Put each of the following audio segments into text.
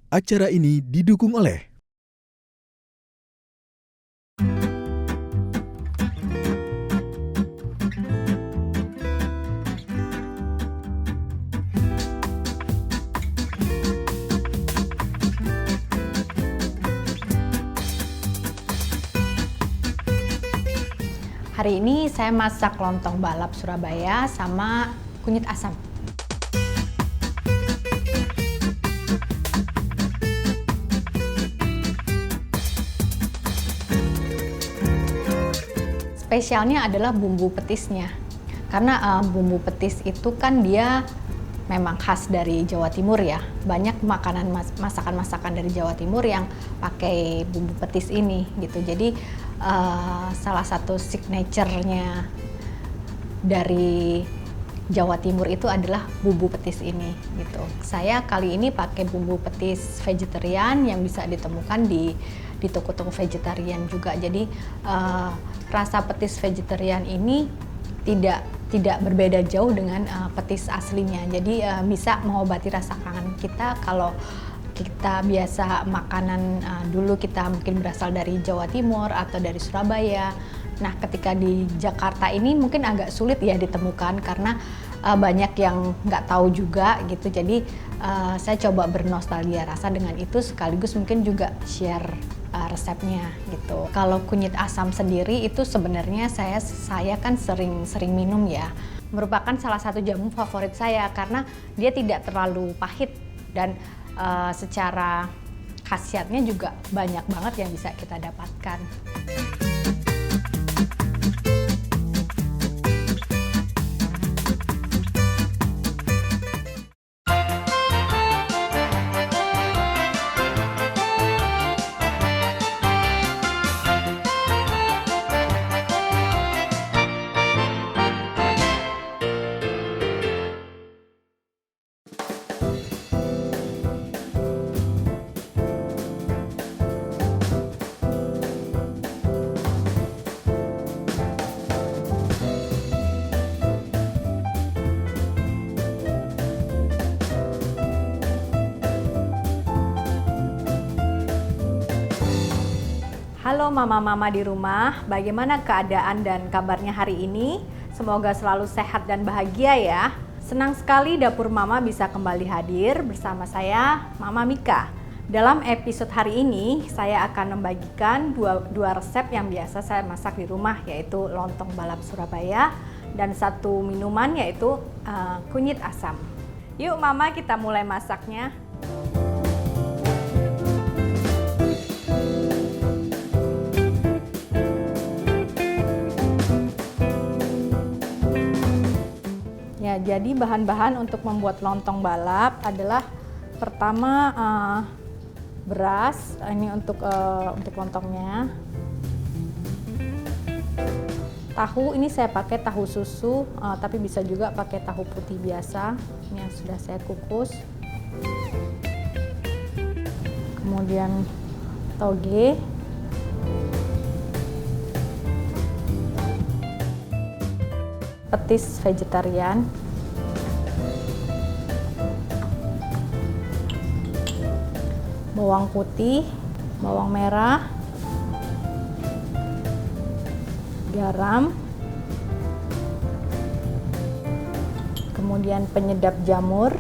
Acara ini didukung oleh Hari ini saya masak lontong balap Surabaya sama kunyit asam. Spesialnya adalah bumbu petisnya. Karena bumbu petis itu kan dia memang khas dari Jawa Timur ya. Banyak makanan masakan-masakan dari Jawa Timur yang pakai bumbu petis ini gitu. Jadi salah satu signature-nya dari Jawa Timur itu adalah bumbu petis ini gitu. Saya kali ini pakai bumbu petis vegetarian yang bisa ditemukan di toko-toko vegetarian juga. Jadi rasa petis vegetarian ini tidak berbeda jauh dengan petis aslinya. Jadi bisa mengobati rasa kangen kita kalau kita biasa makanan dulu kita mungkin berasal dari Jawa Timur atau dari Surabaya. Nah, ketika di Jakarta ini mungkin agak sulit ya ditemukan karena banyak yang nggak tahu juga gitu. Jadi saya coba bernostalgia rasa dengan itu sekaligus mungkin juga share resepnya gitu. Kalau kunyit asam sendiri itu sebenarnya saya kan sering minum ya. Merupakan salah satu jamu favorit saya karena dia tidak terlalu pahit dan secara khasiatnya juga banyak banget yang bisa kita dapatkan. Halo mama-mama di rumah, bagaimana keadaan dan kabarnya hari ini? Semoga selalu sehat dan bahagia ya. Senang sekali dapur mama bisa kembali hadir bersama saya, Mama Mika. Dalam episode hari ini, saya akan membagikan dua resep yang biasa saya masak di rumah, yaitu lontong balap Surabaya dan satu minuman yaitu kunyit asam. Yuk mama, kita mulai masaknya. Ya, jadi bahan-bahan untuk membuat lontong balap adalah pertama beras, ini untuk lontongnya. Tahu ini saya pakai tahu susu, tapi bisa juga pakai tahu putih biasa. Ini yang sudah saya kukus. Kemudian toge. Petis vegetarian, bawang putih, bawang merah, garam, kemudian penyedap jamur,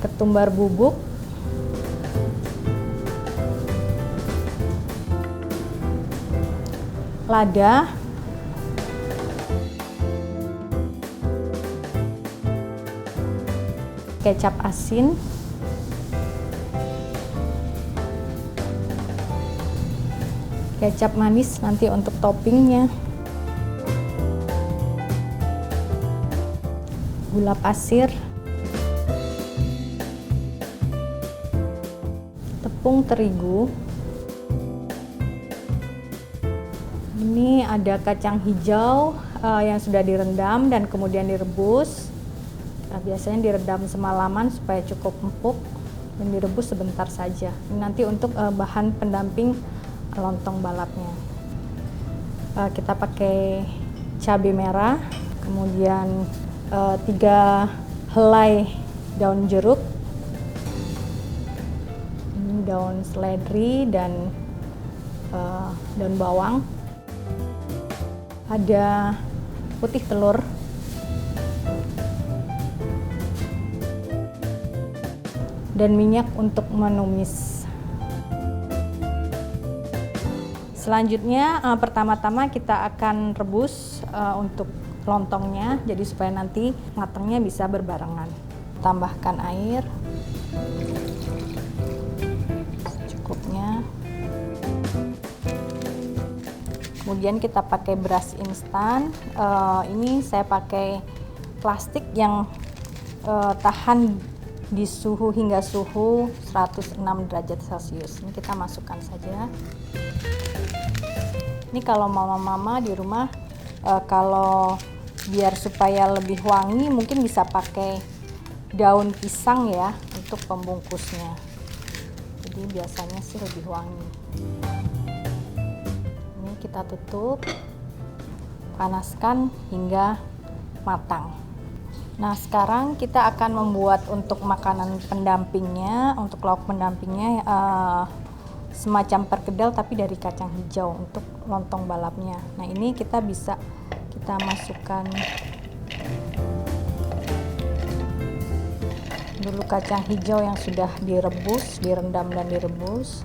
ketumbar bubuk, lada, kecap asin, kecap manis nanti untuk toppingnya, gula pasir, tepung terigu. Ini ada kacang hijau yang sudah direndam dan kemudian direbus. Nah, biasanya direndam semalaman supaya cukup empuk dan direbus sebentar saja. Ini nanti untuk bahan pendamping lontong balapnya. Kita pakai cabai merah, kemudian 3 helai daun jeruk, ini daun seledri dan daun bawang, ada putih telur, dan minyak untuk menumis. Selanjutnya pertama-tama kita akan rebus untuk lontongnya, jadi supaya nanti matangnya bisa berbarengan. Tambahkan air secukupnya. Kemudian kita pakai beras instan. Ini saya pakai plastik yang tahan di suhu hingga suhu 106 derajat Celcius. Ini kita masukkan saja. Ini kalau mama-mama di rumah, kalau biar supaya lebih wangi, mungkin bisa pakai daun pisang ya untuk pembungkusnya. Jadi biasanya sih lebih wangi. Ini kita tutup, panaskan hingga matang. Nah, sekarang kita akan membuat untuk makanan pendampingnya, untuk lauk pendampingnya semacam perkedel tapi dari kacang hijau untuk lontong balapnya. Nah, ini kita masukkan dulu kacang hijau yang sudah direbus, direndam dan direbus.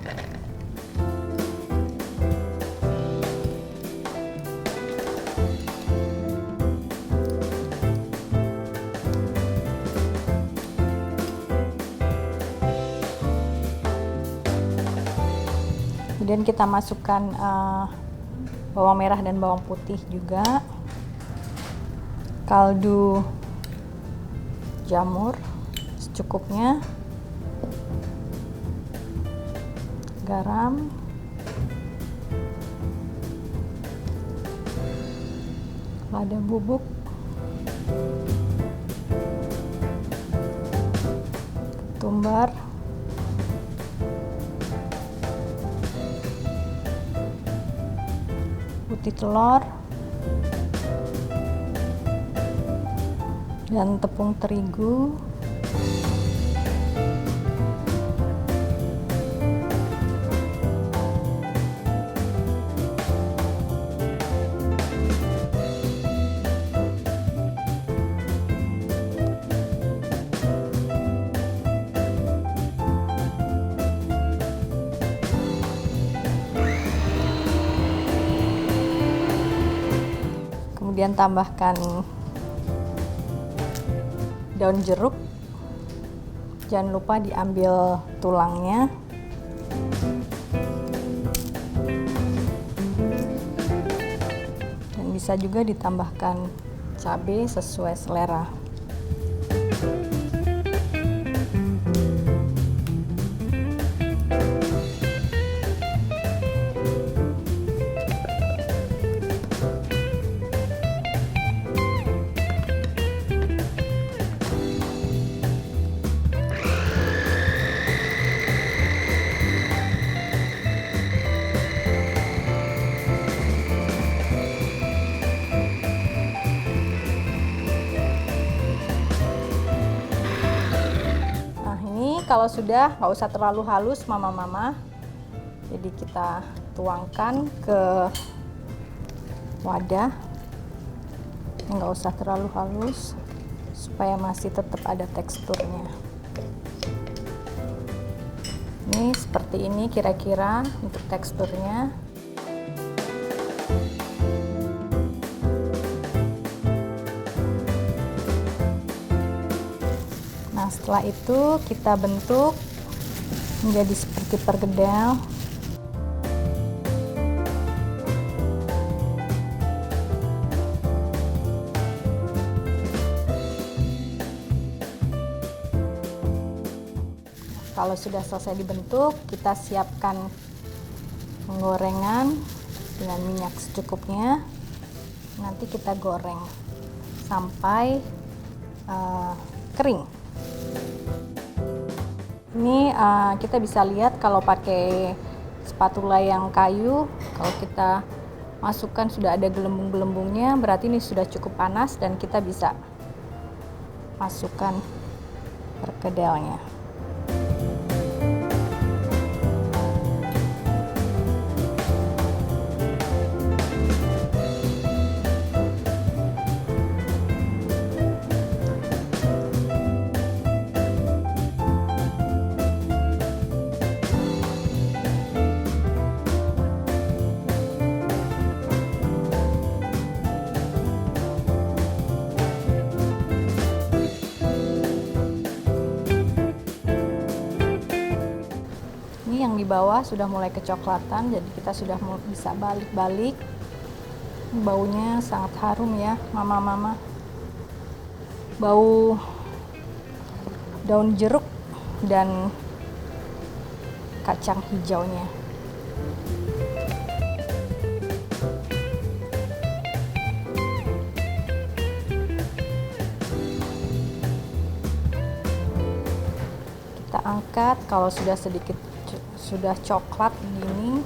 Kemudian kita masukkan bawang merah dan bawang putih juga, kaldu jamur secukupnya, garam, lada bubuk, ketumbar, putih telur, dan tepung terigu. Kemudian tambahkan daun jeruk, jangan lupa diambil tulangnya. Dan bisa juga ditambahkan cabai sesuai selera. Kalau sudah, nggak usah terlalu halus mama-mama, jadi kita tuangkan ke wadah. Nggak usah terlalu halus supaya masih tetap ada teksturnya. Ini seperti ini kira-kira untuk teksturnya. Nah, setelah itu kita bentuk menjadi seperti perkedel. Kalau sudah selesai dibentuk, kita siapkan penggorengan dengan minyak secukupnya. Nanti kita goreng sampai kering. Ini kita bisa lihat kalau pakai spatula yang kayu, kalau kita masukkan sudah ada gelembung-gelembungnya, berarti ini sudah cukup panas dan kita bisa masukkan perkedelnya. Ini yang di bawah sudah mulai kecoklatan, jadi kita sudah bisa balik-balik. Baunya sangat harum ya, mama-mama. Bau daun jeruk dan kacang hijaunya. Kita angkat kalau sudah coklat gini.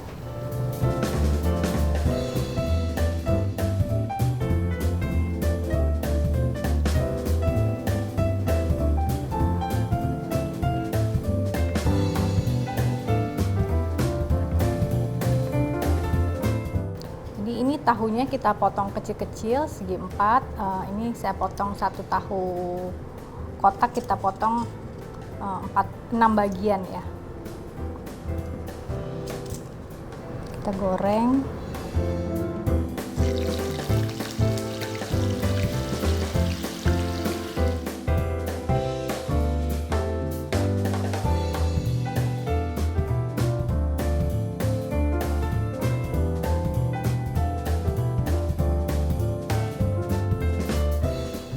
Jadi ini tahunya kita potong kecil-kecil segi 4. Ini saya potong 1 tahu kotak, kita potong 6 bagian ya. Kita goreng.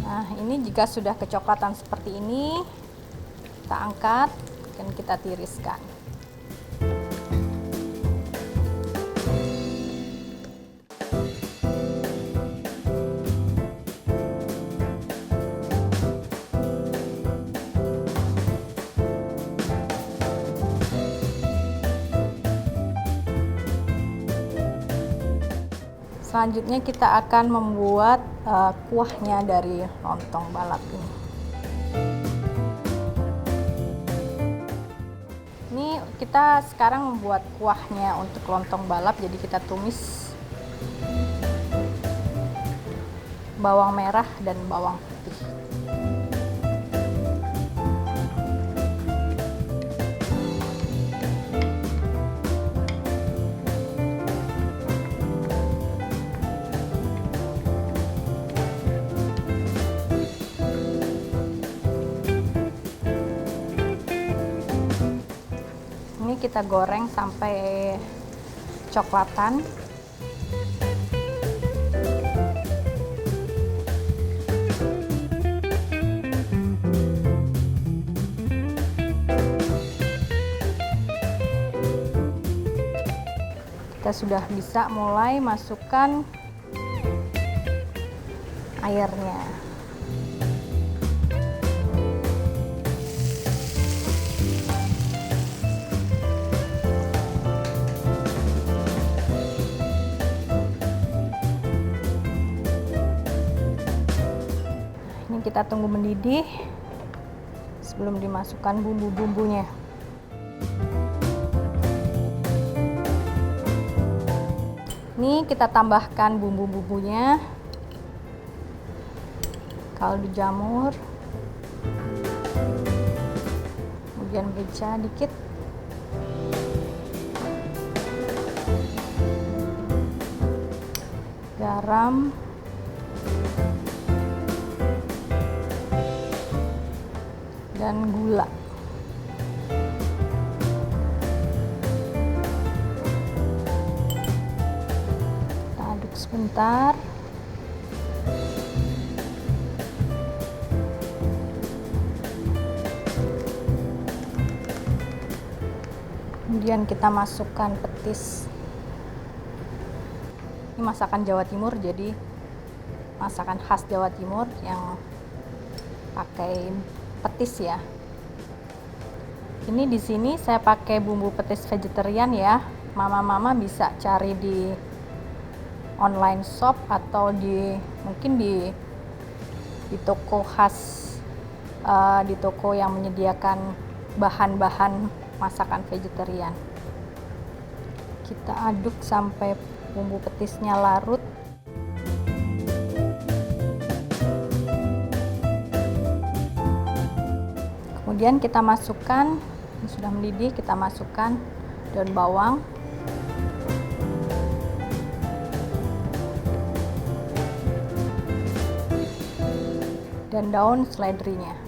Nah, ini jika sudah kecoklatan seperti ini, kita angkat dan kita tiriskan. Selanjutnya kita akan membuat kuahnya dari lontong balap ini. Ini kita sekarang membuat kuahnya untuk lontong balap, jadi kita tumis bawang merah dan bawang putih. Ini kita goreng sampai coklatan. Kita sudah bisa mulai masukkan airnya. Ini kita tunggu mendidih sebelum dimasukkan bumbu-bumbunya. Ini kita tambahkan bumbu-bumbunya. Kaldu jamur, kemudian merica dikit, garam, dan gula. Kita aduk sebentar. Kemudian kita masukkan petis. Ini masakan Jawa Timur, jadi masakan khas Jawa Timur yang pakai petis ya. Ini di sini saya pakai bumbu petis vegetarian ya. Mama-mama bisa cari di online shop atau mungkin di toko khas di toko yang menyediakan bahan-bahan masakan vegetarian. Kita aduk sampai bumbu petisnya larut. Kemudian kita masukkan, ini sudah mendidih, kita masukkan daun bawang, dan daun seledrinya.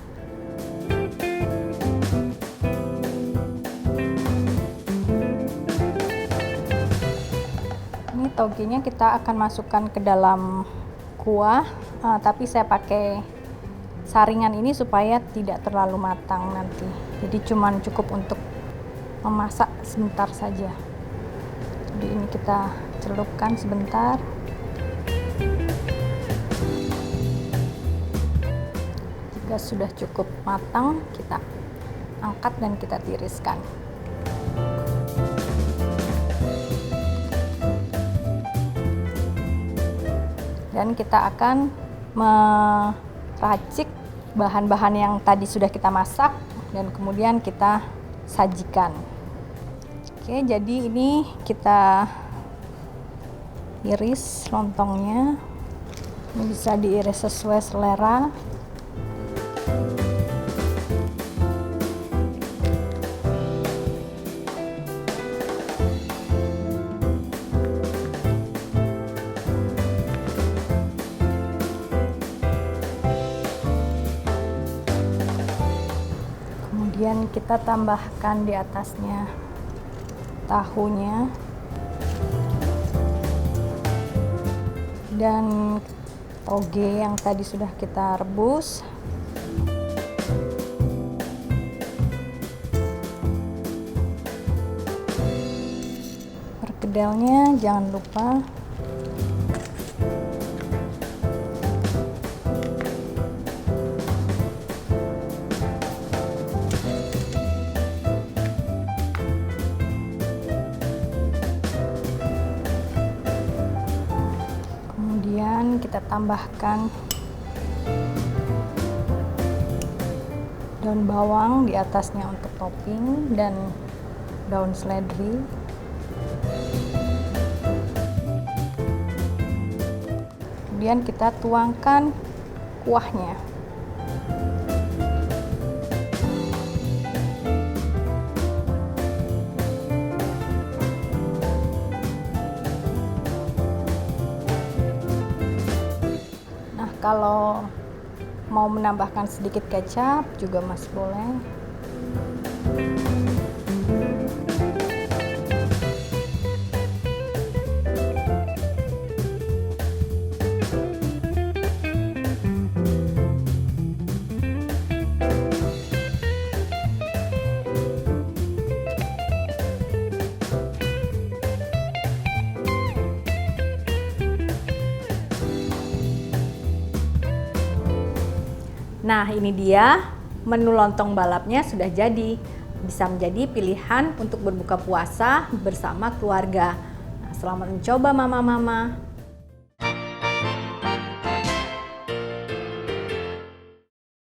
Ini togenya kita akan masukkan ke dalam kuah, tapi saya pakai saringan ini supaya tidak terlalu matang nanti. Jadi cuman cukup untuk memasak sebentar saja. Jadi ini kita celupkan sebentar. Jika sudah cukup matang, kita angkat dan kita tiriskan. Dan kita akan meracik bahan-bahan yang tadi sudah kita masak dan kemudian kita sajikan. Oke, jadi ini kita iris lontongnya. Ini bisa diiris sesuai selera. Kemudian kita tambahkan di atasnya tahunya dan toge yang tadi sudah kita rebus. Perkedelnya jangan lupa. Kemudian kita tambahkan daun bawang di atasnya untuk topping dan daun seledri. Kemudian kita tuangkan kuahnya. Kalau mau menambahkan sedikit kecap juga masih boleh. Nah, ini dia menu lontong balapnya sudah jadi. Bisa menjadi pilihan untuk berbuka puasa bersama keluarga. Nah, selamat mencoba mama-mama.